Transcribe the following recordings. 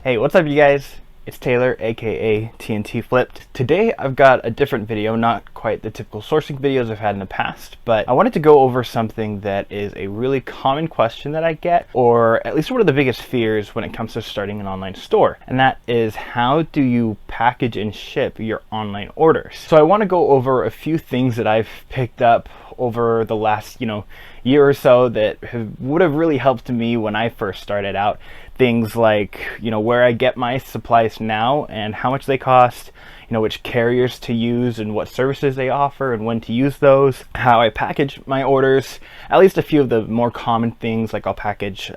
Hey, what's up you guys? It's Taylor, aka TNT Flipped. Today I've got a different video, not quite the typical sourcing videos I've had in the past, but I wanted to go over something that is a really common question that I get, or at least one of the biggest fears when it comes to starting an online store. And that is, how do you package and ship your online orders? So I want to go over a few things that I've picked up over the last, year or so that would have really helped me when I first started out. Things like, where I get my supplies now and how much they cost, which carriers to use and what services they offer and when to use those, how I package my orders, at least a few of the more common things, like I'll package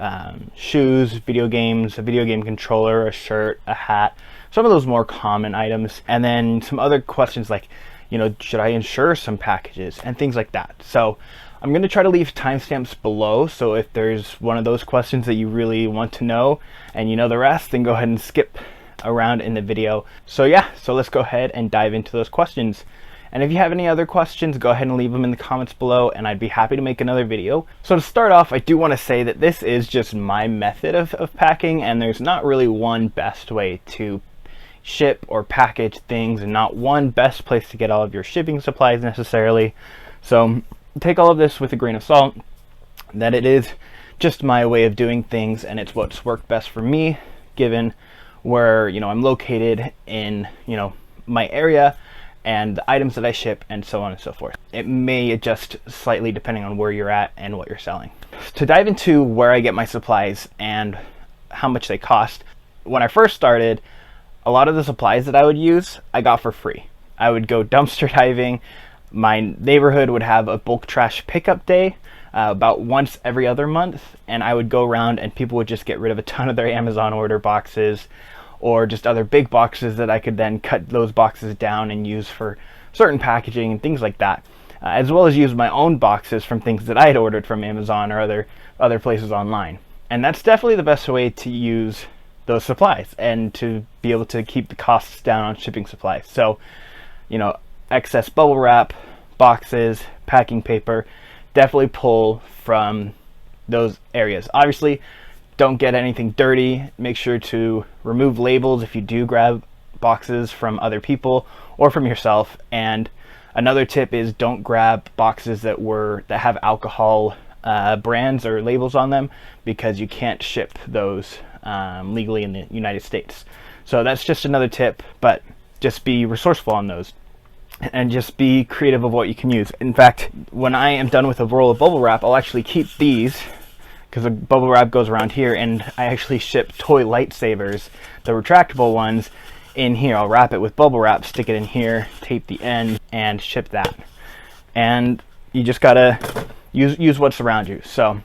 shoes, video games, a video game controller, a shirt, a hat, some of those more common items, and then some other questions like, should I insure some packages and things like that. So I'm going to try to leave timestamps below, so if there's one of those questions that you really want to know and you know the rest, then go ahead and skip around in the video. So let's go ahead and dive into those questions. And if you have any other questions, go ahead and leave them in the comments below and I'd be happy to make another video. So to start off, I do want to say that this is just my method of packing, and there's not really one best way to ship or package things, and not one best place to get all of your shipping supplies necessarily. So take all of this with a grain of salt, that it is just my way of doing things, and it's what's worked best for me given where I'm located in my area and the items that I ship and so on and so forth. It may adjust slightly depending on where you're at and what you're selling. To dive into where I get my supplies and how much they cost, when I first started, a lot of the supplies that I would use I got for free. I would go dumpster diving. My neighborhood would have a bulk trash pickup day about once every other month, and I would go around and people would just get rid of a ton of their Amazon order boxes or just other big boxes that I could then cut those boxes down and use for certain packaging and things like that, as well as use my own boxes from things that I had ordered from Amazon or other places online. And that's definitely the best way to use those supplies and to be able to keep the costs down on shipping supplies. So excess bubble wrap, boxes, packing paper, definitely pull from those areas. Obviously, don't get anything dirty. Make sure to remove labels if you do grab boxes from other people or from yourself. And another tip is, don't grab boxes that have alcohol brands or labels on them, because you can't ship those legally in the United States. So that's just another tip, but just be resourceful on those and just be creative of what you can use. In fact, when I am done with a roll of bubble wrap, I'll actually keep these, because the bubble wrap goes around here, and I actually ship toy lightsabers, the retractable ones, in here. I'll wrap it with bubble wrap, stick it in here, tape the end, and ship that. And you just gotta use what's around you. So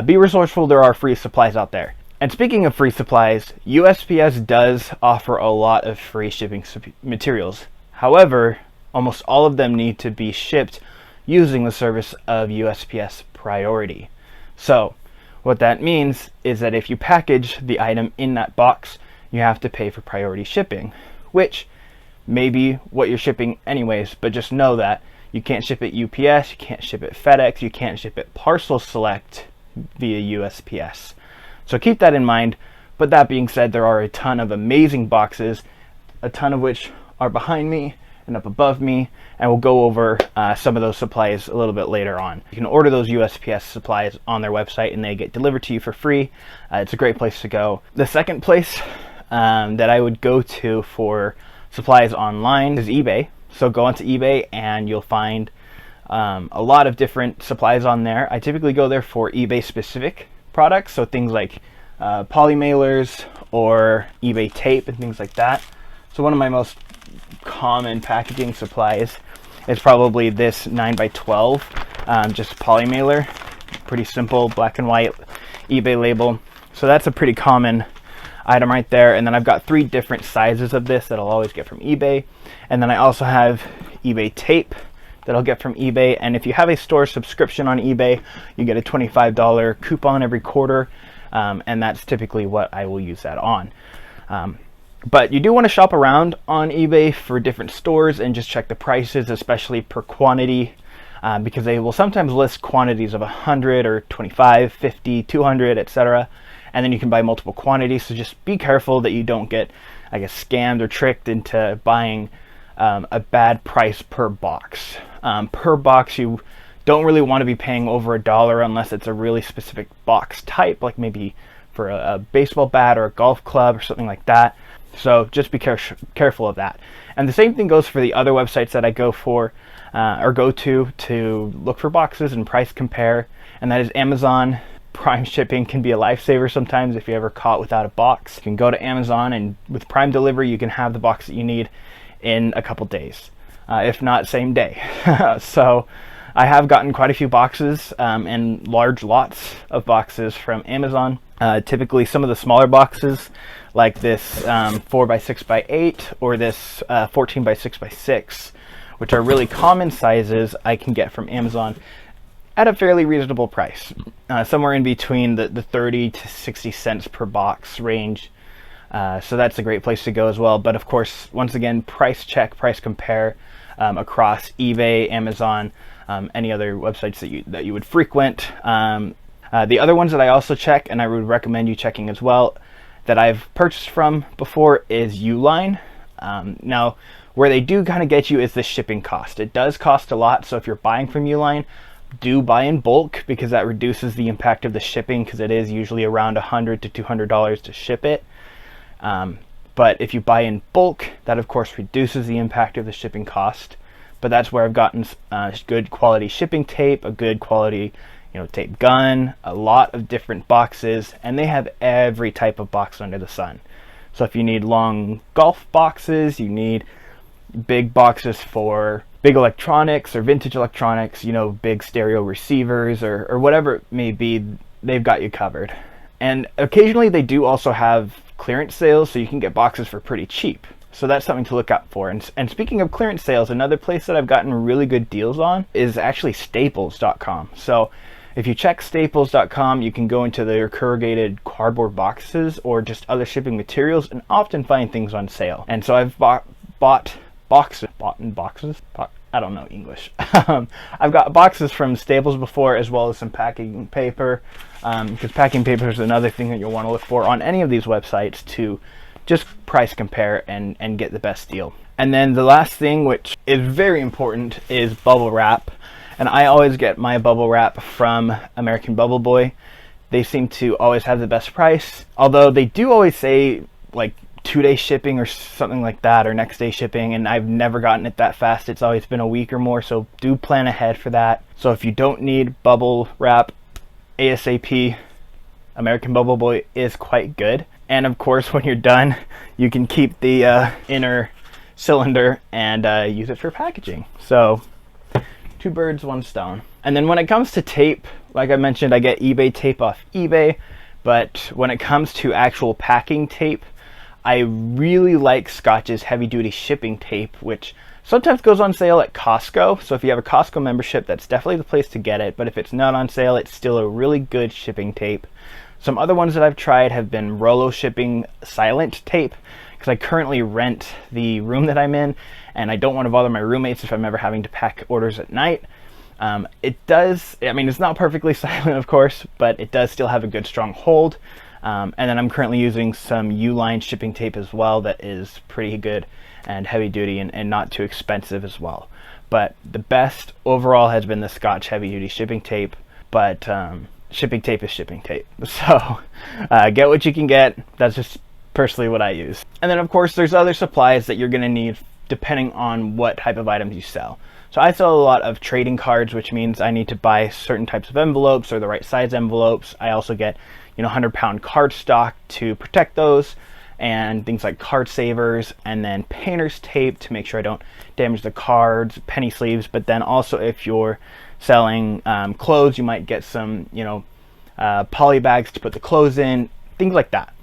be resourceful. There are free supplies out there. And speaking of free supplies, USPS does offer a lot of free shipping materials. However, almost all of them need to be shipped using the service of USPS Priority. So what that means is that if you package the item in that box, you have to pay for priority shipping, which may be what you're shipping anyways, but just know that you can't ship it UPS, you can't ship it FedEx, you can't ship it Parcel Select via USPS. So keep that in mind. But that being said, there are a ton of amazing boxes, a ton of which are behind me and up above me, and we'll go over some of those supplies a little bit later on. You can order those USPS supplies on their website and they get delivered to you for free. It's a great place to go. The second place that I would go to for supplies online is eBay. So go onto eBay and you'll find a lot of different supplies on there. I typically go there for eBay specific products, so things like poly mailers or eBay tape and things like that. So one of my most common packaging supplies is probably this 9x12 just poly mailer. Pretty simple, black and white eBay label. So that's a pretty common item right there. And then I've got 3 different sizes of this that I'll always get from eBay. And then I also have eBay tape that I'll get from eBay. And if you have a store subscription on eBay, you get a $25 coupon every quarter. And that's typically what I will use that on. But you do want to shop around on eBay for different stores and just check the prices, especially per quantity, because they will sometimes list quantities of 100 or 25, 50, 200, etc. and then you can buy multiple quantities. So just be careful that you don't get, I guess, scammed or tricked into buying a bad price per box. Per box, you don't really want to be paying over $1 unless it's a really specific box type, like maybe for a baseball bat or a golf club or something like that. So just be careful of that. And the same thing goes for the other websites that I go for or go to look for boxes and price compare, and that is Amazon. Prime shipping can be a lifesaver sometimes if you're ever caught without a box. You can go to Amazon, and with Prime delivery you can have the box that you need in a couple days, if not same day. So I have gotten quite a few boxes and large lots of boxes from Amazon. Typically some of the smaller boxes like this 4x6x8 or this 14x6x6, which are really common sizes, I can get from Amazon at a fairly reasonable price, somewhere in between the 30 to 60 cents per box range. So that's a great place to go as well. But of course, once again, price check, price compare across eBay, Amazon, any other websites that you would frequent. The other ones that I also check, and I would recommend you checking as well, that I've purchased from before is Uline. Now, where they do kind of get you is the shipping cost. It does cost a lot, so if you're buying from Uline, do buy in bulk, because that reduces the impact of the shipping, because it is usually around $100 to $200 to ship it. But if you buy in bulk, that of course reduces the impact of the shipping cost. But that's where I've gotten good quality shipping tape, a good quality tape gun, a lot of different boxes, and they have every type of box under the sun. So if you need long golf boxes, you need big boxes for big electronics or vintage electronics, big stereo receivers or whatever it may be, they've got you covered. And occasionally they do also have clearance sales, so you can get boxes for pretty cheap. So that's something to look out for. And speaking of clearance sales, another place that I've gotten really good deals on is actually Staples.com. So if you check Staples.com, you can go into their corrugated cardboard boxes or just other shipping materials and often find things on sale. And so I've bought boxes. I don't know English. I've got boxes from Staples before, as well as some packing paper, because packing paper is another thing that you'll want to look for on any of these websites to just price compare and get the best deal. And then the last thing, which is very important, is bubble wrap. And I always get my bubble wrap from American Bubble Boy. They seem to always have the best price, although they do always say like 2-day shipping or something like that, or next day shipping, and I've never gotten it that fast. It's always been a week or more, so do plan ahead for that. So if you don't need bubble wrap ASAP, American Bubble Boy is quite good. And of course, when you're done, you can keep the inner cylinder and use it for packaging. So 2 birds, 1 stone. And then when it comes to tape, like I mentioned, I get eBay tape off eBay, but when it comes to actual packing tape, I really like Scotch's heavy duty shipping tape, which sometimes goes on sale at Costco. So if you have a Costco membership, that's definitely the place to get it. But if it's not on sale, it's still a really good shipping tape. Some other ones that I've tried have been Rollo Shipping Silent Tape, because I currently rent the room that I'm in, and I don't want to bother my roommates if I'm ever having to pack orders at night. It does, it's not perfectly silent, of course, but it does still have a good strong hold. And then I'm currently using some Uline shipping tape as well that is pretty good and heavy duty and not too expensive as well. But the best overall has been the Scotch heavy duty shipping tape, but shipping tape is shipping tape. So get what you can get. That's just personally what I use. And then of course there's other supplies that you're going to need depending on what type of items you sell. So I sell a lot of trading cards, which means I need to buy certain types of envelopes or the right size envelopes. I also get 100-pound card stock to protect those, and things like card savers, and then painter's tape to make sure I don't damage the cards, penny sleeves. But then also if you're selling clothes, you might get some poly bags to put the clothes in, things like that.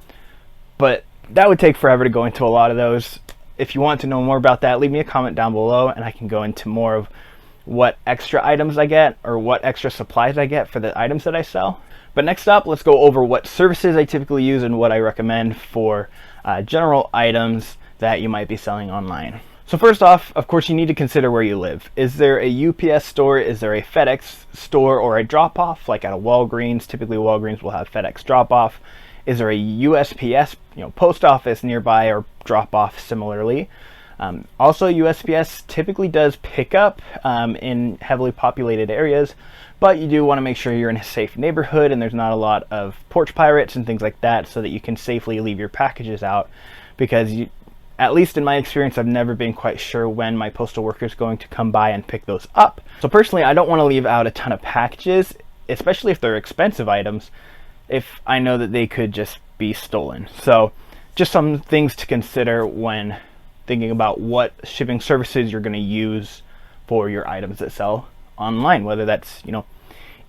But that would take forever to go into a lot of those. If you want to know more about that, leave me a comment down below and I can go into more of what extra items I get or what extra supplies I get for the items that I sell. But next up, let's go over what services I typically use and what I recommend for general items that you might be selling online. So first off, of course, you need to consider where you live. Is there a UPS store? Is there a FedEx store or a drop-off? Like at a Walgreens, typically Walgreens will have FedEx drop-off. is there a USPS, post office nearby, or drop off similarly? Also, USPS typically does pick up in heavily populated areas, but you do want to make sure you're in a safe neighborhood and there's not a lot of porch pirates and things like that, so that you can safely leave your packages out, because at least in my experience, I've never been quite sure when my postal worker is going to come by and pick those up. So personally, I don't want to leave out a ton of packages, especially if they're expensive items, if I know that they could just be stolen. So just some things to consider when thinking about what shipping services you're going to use for your items that sell online, whether that's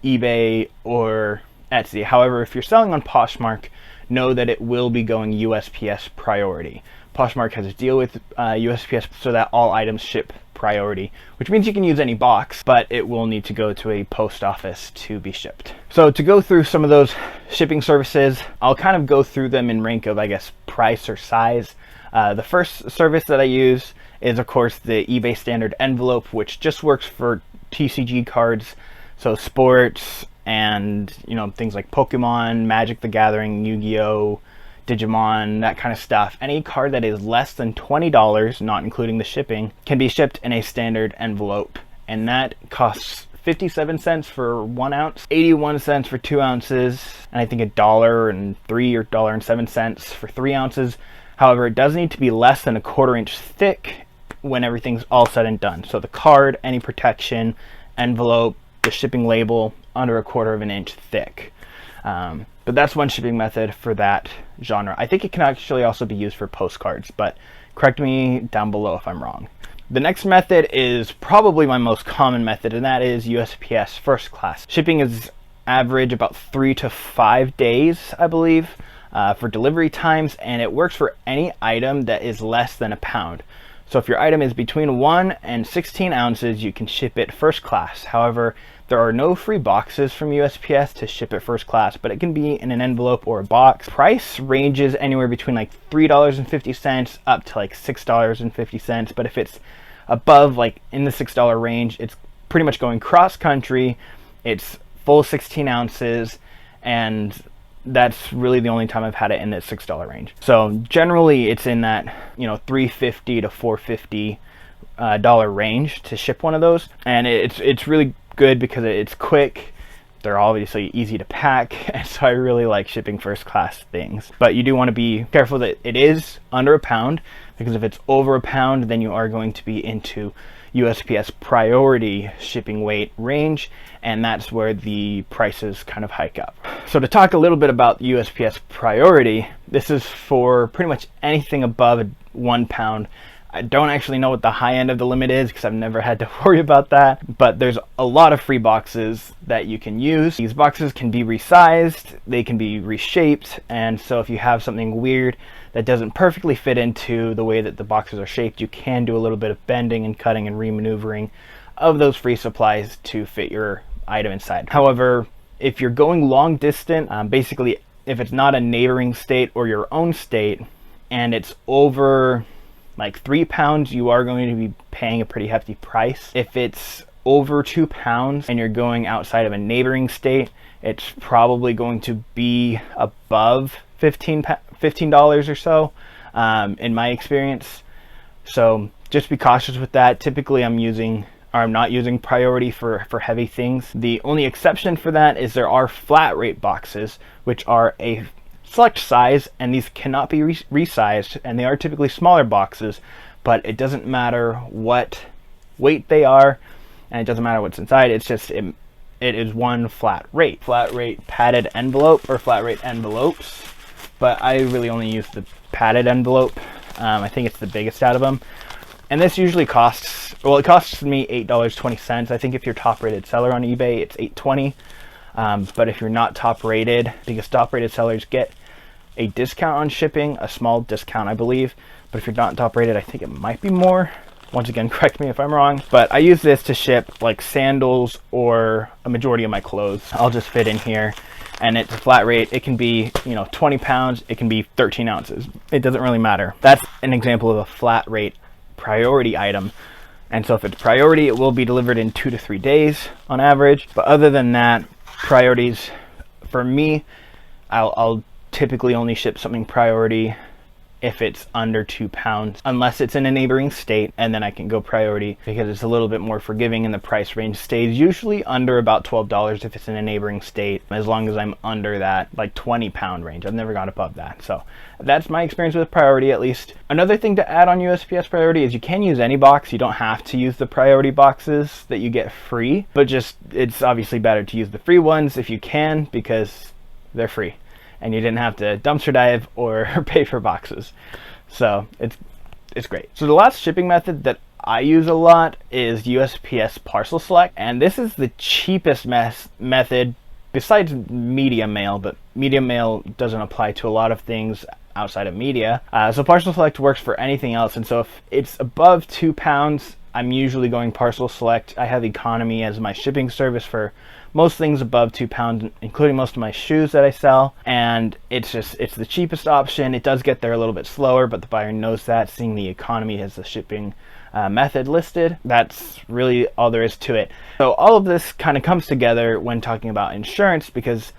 eBay or Etsy. However, if you're selling on Poshmark, know that it will be going USPS Priority. Poshmark has a deal with USPS so that all items ship priority, which means you can use any box, but it will need to go to a post office to be shipped. So to go through some of those shipping services, I'll kind of go through them in rank of, I guess, price or size. The first service that I use is, of course, the eBay standard envelope, which just works for TCG cards, so sports and things like Pokemon, Magic the Gathering, Yu-Gi-Oh, Digimon, that kind of stuff. Any card that is less than $20, not including the shipping, can be shipped in a standard envelope, and that costs 57 cents for 1 ounce, 81 cents for 2 ounces, and I think $1.03 or $1.07 for 3 ounces. However, it does need to be less than 1/4 inch thick when everything's all said and done. So the card, any protection, envelope, the shipping label, under 1/4 of an inch thick. But that's one shipping method for that genre. I think it can actually also be used for postcards, but correct me down below if I'm wrong. The next method is probably my most common method, and that is USPS first class. Shipping is average about 3 to 5 days, I believe, for delivery times, and it works for any item that is less than a pound. So if your item is between 1 and 16 ounces, you can ship it first class. However, there are no free boxes from USPS to ship it first class, but it can be in an envelope or a box. Price ranges anywhere between like $3.50 up to like $6.50, but if it's above like in the $6 range, it's pretty much going cross country. It's full 16 ounces, and that's really the only time I've had it in that $6 range. So generally it's in that $3.50 to $4.50 dollar range to ship one of those, and it's really good because it's quick. They're obviously easy to pack, and so I really like shipping first class things. But you do want to be careful that it is under a pound, because if it's over a pound, then you are going to be into USPS priority shipping weight range, and that's where the prices kind of hike up. So to talk a little bit about USPS priority, this is for pretty much anything above 1 pound. I don't actually know what the high end of the limit is because I've never had to worry about that, but there's a lot of free boxes that you can use. These boxes can be resized, they can be reshaped, and so if you have something weird that doesn't perfectly fit into the way that the boxes are shaped, you can do a little bit of bending and cutting and remaneuvering of those free supplies to fit your item inside. However, if you're going long distance, basically if it's not a neighboring state or your own state, and it's over like 3 pounds, you are going to be paying a pretty hefty price. If it's over 2 pounds and you're going outside of a neighboring state, it's probably going to be above $15 or so, in my experience. So just be cautious with that. Typically I'm not using priority for heavy things. The only exception for that is there are flat rate boxes, which are a select size, and these cannot be resized, and they are typically smaller boxes, but it doesn't matter what weight they are, and it doesn't matter what's inside. It's just it is one flat rate padded envelope, or flat rate envelopes, but I really only use the padded envelope. I think it's the biggest out of them, and this usually costs, well, it costs me $8.20. I think if you're top rated seller on eBay, it's $8.20. But if you're not top rated, because top rated sellers get a discount on shipping, a small discount I believe, but if you're not top rated, I think it might be more. Once again, correct me if I'm wrong, but I use this to ship like sandals or a majority of my clothes. I'll just fit in here, and it's a flat rate. It can be 20 pounds, it can be 13 ounces. It doesn't really matter. That's an example of a flat rate priority item. And so if it's priority, it will be delivered in 2 to 3 days on average. But other than that, priorities for me, I'll typically only ship something priority if it's under 2 pounds, unless it's in a neighboring state, and then I can go priority because it's a little bit more forgiving and the price range stays usually under about $12 if it's in a neighboring state, as long as I'm under that like 20-pound range. I've never gone above that. So that's my experience with priority, at least. Another thing to add on USPS Priority is you can use any box. You don't have to use the priority boxes that you get free, but just it's obviously better to use the free ones if you can, because they're free and you didn't have to dumpster dive or pay for boxes. So it's great. So the last shipping method that I use a lot is USPS Parcel Select, and this is the cheapest method besides media mail, but media mail doesn't apply to a lot of things outside of media. So Parcel Select works for anything else, and so if it's above 2 pounds, I'm usually going Parcel Select. I have Economy as my shipping service for most things above 2 pounds, including most of my shoes that I sell, and it's the cheapest option. It does get there a little bit slower, but the buyer knows that, seeing the Economy as the shipping method listed. That's really all there is to it. So all of this kind of comes together when talking about insurance, because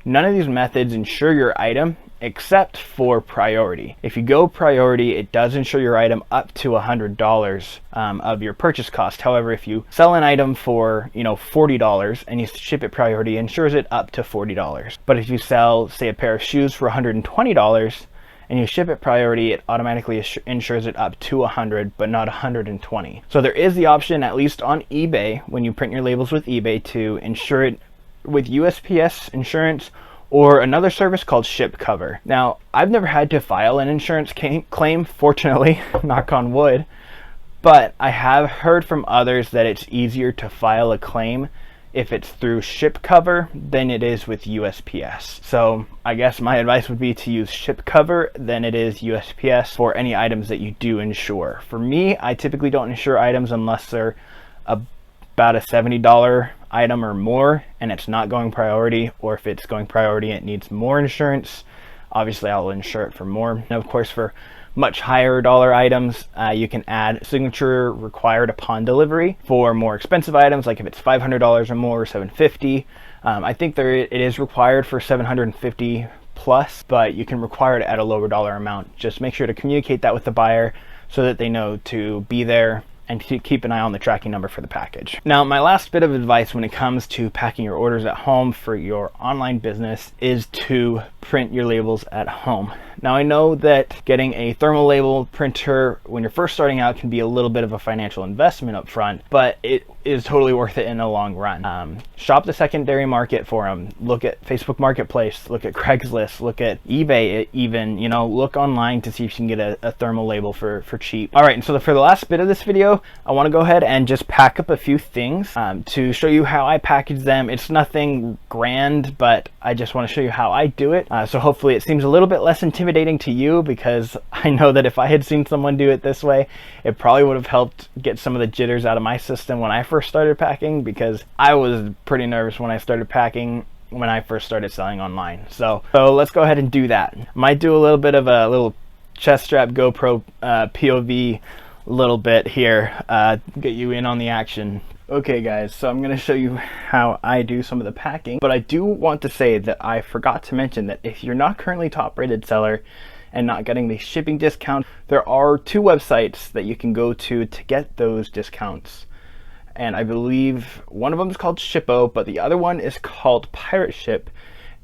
none of these methods insure your item except for priority. If you go priority, it does insure your item up to $100 of your purchase cost. However, if you sell an item for $40 and you ship it priority, it insures it up to $40. But if you sell, say, a pair of shoes for $120 and you ship it priority, it automatically insures it up to $100, but not $120. So there is the option, at least on eBay, when you print your labels with eBay, to insure it with USPS insurance or another service called ShipCover. Now, I've never had to file an insurance claim, fortunately, knock on wood, but I have heard from others that it's easier to file a claim if it's through ShipCover than it is with USPS. So I guess my advice would be to use ShipCover than it is USPS for any items that you do insure. For me, I typically don't insure items unless they're about a $70 item or more and it's not going priority, or if it's going priority it needs more insurance, obviously I'll insure it for more. And of course, for much higher dollar items, you can add signature required upon delivery. For more expensive items, like if it's $500 or more, or $750, I think it is required for $750 plus, but you can require it at a lower dollar amount. Just make sure to communicate that with the buyer so that they know to be there and to keep an eye on the tracking number for the package. Now, my last bit of advice when it comes to packing your orders at home for your online business is to print your labels at home. Now, I know that getting a thermal label printer when you're first starting out can be a little bit of a financial investment up front, but it is totally worth it in the long run. Shop the secondary market for them. Look at Facebook Marketplace, look at Craigslist, look at eBay even, look online to see if you can get a thermal label for cheap. All right, and so for the last bit of this video, I want to go ahead and just pack up a few things to show you how I package them. It's nothing grand, but I just want to show you how I do it. So hopefully it seems a little bit less intimidating to you, because I know that if I had seen someone do it this way, it probably would have helped get some of the jitters out of my system when I first started packing, because I was pretty nervous when I started packing when I first started selling online. So let's go ahead and do that. Might do a little bit of a little chest strap GoPro POV little bit here, get you in on the action. Okay guys, so I'm going to show you how I do some of the packing, but I do want to say that I forgot to mention that if you're not currently top rated seller and not getting the shipping discount, there are 2 websites that you can go to get those discounts. And I believe one of them is called Shippo, but the other one is called Pirate Ship.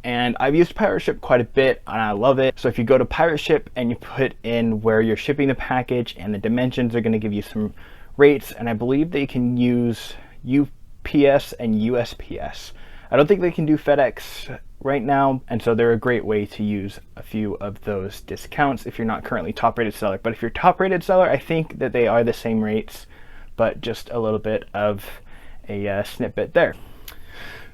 And I've used Pirate Ship quite a bit and I love it. So if you go to Pirate Ship and you put in where you're shipping the package and the dimensions, are going to give you some rates, and I believe they can use UPS and USPS. I don't think they can do FedEx right now, and so they're a great way to use a few of those discounts if you're not currently top rated seller. But if you're top rated seller, I think that they are the same rates, but just a little bit of a snippet there.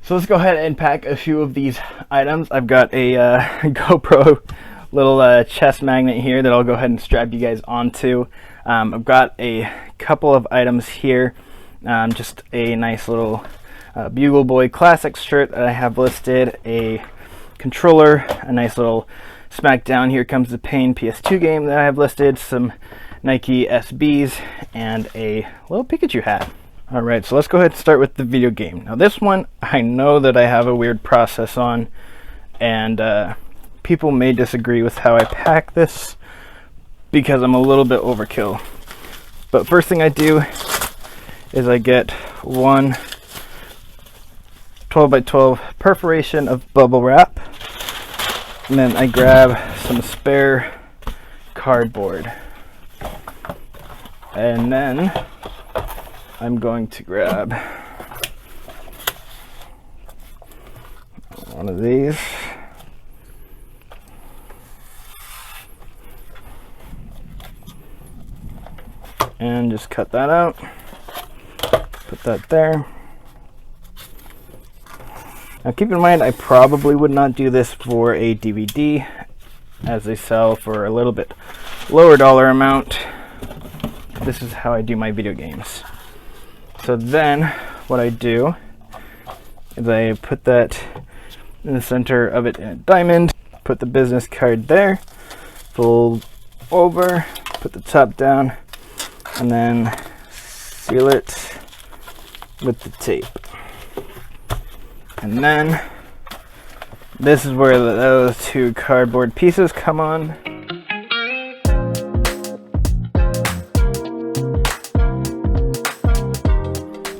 So let's go ahead and pack a few of these items. I've got a GoPro little chest magnet here that I'll go ahead and strap you guys onto. I've got a couple of items here, just a nice little Bugle Boy Classics shirt that I have listed, a controller, a nice little Smackdown Here Comes the Pain PS2 game that I have listed, some Nike SBs, and a little Pikachu hat. Alright, so let's go ahead and start with the video game. Now this one, I know that I have a weird process on, and people may disagree with how I pack this because I'm a little bit overkill. But first thing I do is I get one 12 by 12 perforation of bubble wrap, and then I grab some spare cardboard, and then I'm going to grab one of these, and just cut that out, put that there. Now keep in mind, I probably would not do this for a DVD, as they sell for a little bit lower dollar amount. This is how I do my video games. So then what I do is I put that in the center of it in a diamond, put the business card there, fold over, put the top down, and then seal it with the tape. And then this is where those two cardboard pieces come on.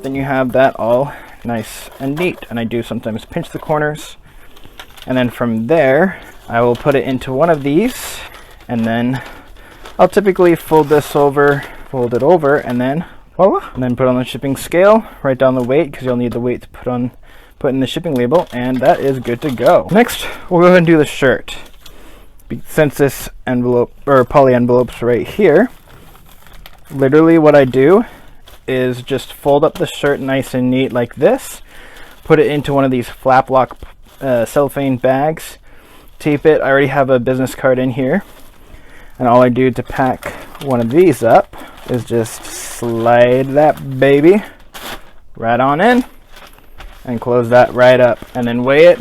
Then you have that all nice and neat, and I do sometimes pinch the corners, and then from there I will put it into one of these, and then I'll typically fold this over, fold it over, and then voila, and then put on the shipping scale, write down the weight because you'll need the weight to put in the shipping label, and that is good to go. Next we'll go ahead and do the shirt. Since this envelope or poly envelope's right here, literally what I do is just fold up the shirt nice and neat like this, put it into one of these flap lock cellophane bags, tape it. I already have a business card in here, and all I do to pack one of these up is just slide that baby right on in and close that right up, and then weigh it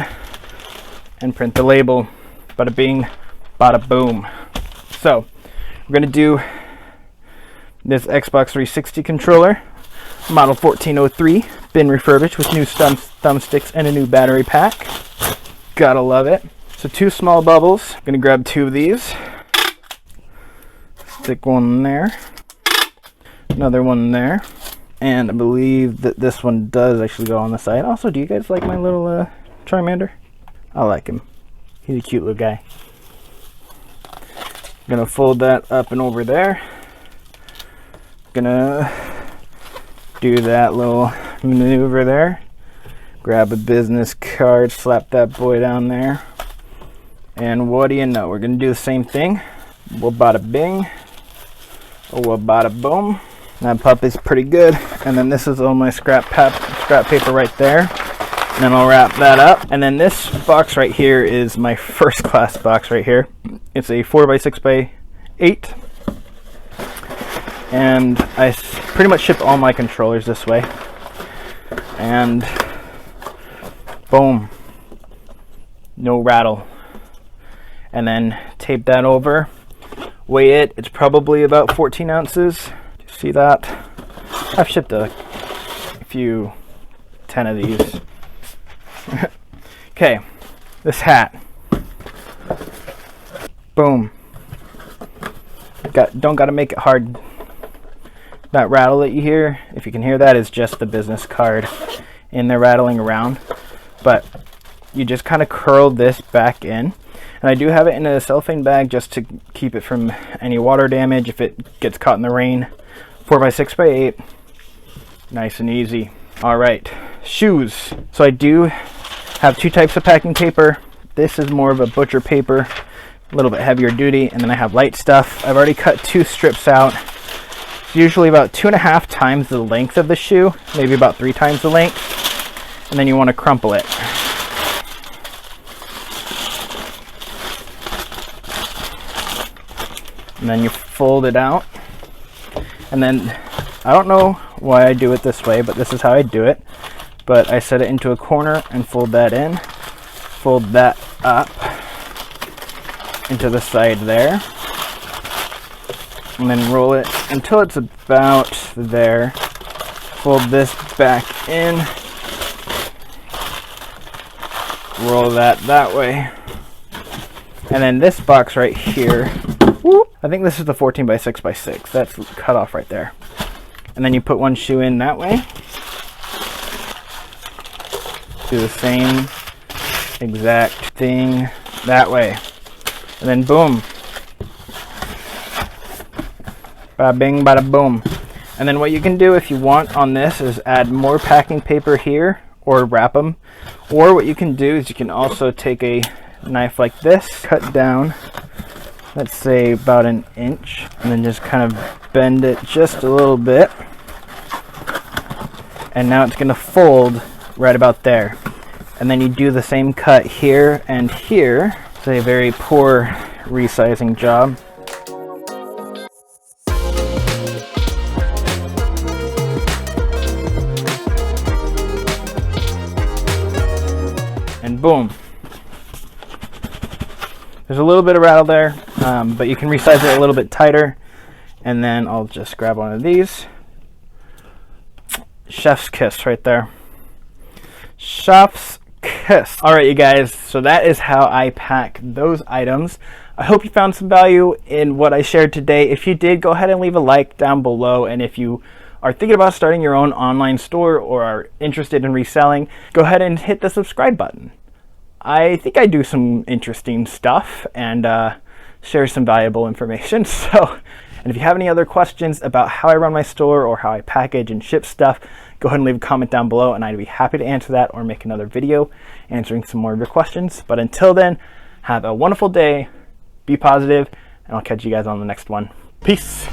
and print the label. Bada bing, bada boom. So we're gonna do this Xbox 360 controller, model 1403, been refurbished with new thumbsticks and a new battery pack. Gotta love it. So 2 small bubbles. I'm gonna grab 2 of these, stick one there, another one there, and I believe that this one does actually go on the side. Also, do you guys like my little Charmander? I like him. He's a cute little guy. I'm gonna fold that up and over there. Gonna do that little maneuver there. Grab a business card, slap that boy down there. And what do you know? We're gonna do the same thing. Bada bing. Bada boom. That pup is pretty good. And then this is all my scrap paper right there. And then I'll wrap that up. And then this box right here is my first class box right here. It's a 4x6x8. And I pretty much ship all my controllers this way. And boom. No rattle. And then tape that over. Weigh it. It's probably about 14 ounces. See that? I've shipped a few 10 of these. Okay, this hat. Boom. Don't gotta make it hard. That rattle that you hear, if you can hear that, is just the business card in there rattling around. But you just kind of curl this back in. And I do have it in a cellophane bag just to keep it from any water damage if it gets caught in the rain. 4x6x8, nice and easy. All right, shoes. So I do have 2 types of packing paper. This is more of a butcher paper, a little bit heavier duty, and then I have light stuff. I've already cut 2 strips out. It's usually about 2.5 times the length of the shoe, maybe about 3 times the length, and then you want to crumple it. And then you fold it out. And then, I don't know why I do it this way, but this is how I do it. But I set it into a corner and fold that in. Fold that up into the side there. And then roll it until it's about there. Fold this back in. Roll that way. And then this box right here, whoop, I think this is the 14 by 6 by 6. That's cut off right there. And then you put one shoe in that way. Do the same exact thing that way. And then boom. Bada bing, bada boom. And then what you can do if you want on this is add more packing paper here or wrap them. Or what you can do is you can also take a knife like this, cut down, let's say about an inch, and then just kind of bend it just a little bit. And now it's going to fold right about there. And then you do the same cut here and here. It's a very poor resizing job. And boom. There's a little bit of rattle there, but you can resize it a little bit tighter. And then I'll just grab one of these. Chef's kiss right there. Chef's kiss. All right, you guys, so that is how I pack those items. I hope you found some value in what I shared today. If you did, go ahead and leave a like down below. And if you are thinking about starting your own online store or are interested in reselling, go ahead and hit the subscribe button. I think I do some interesting stuff and share some valuable information. And if you have any other questions about how I run my store or how I package and ship stuff, go ahead and leave a comment down below and I'd be happy to answer that or make another video answering some more of your questions. But until then, have a wonderful day, be positive, and I'll catch you guys on the next one. Peace.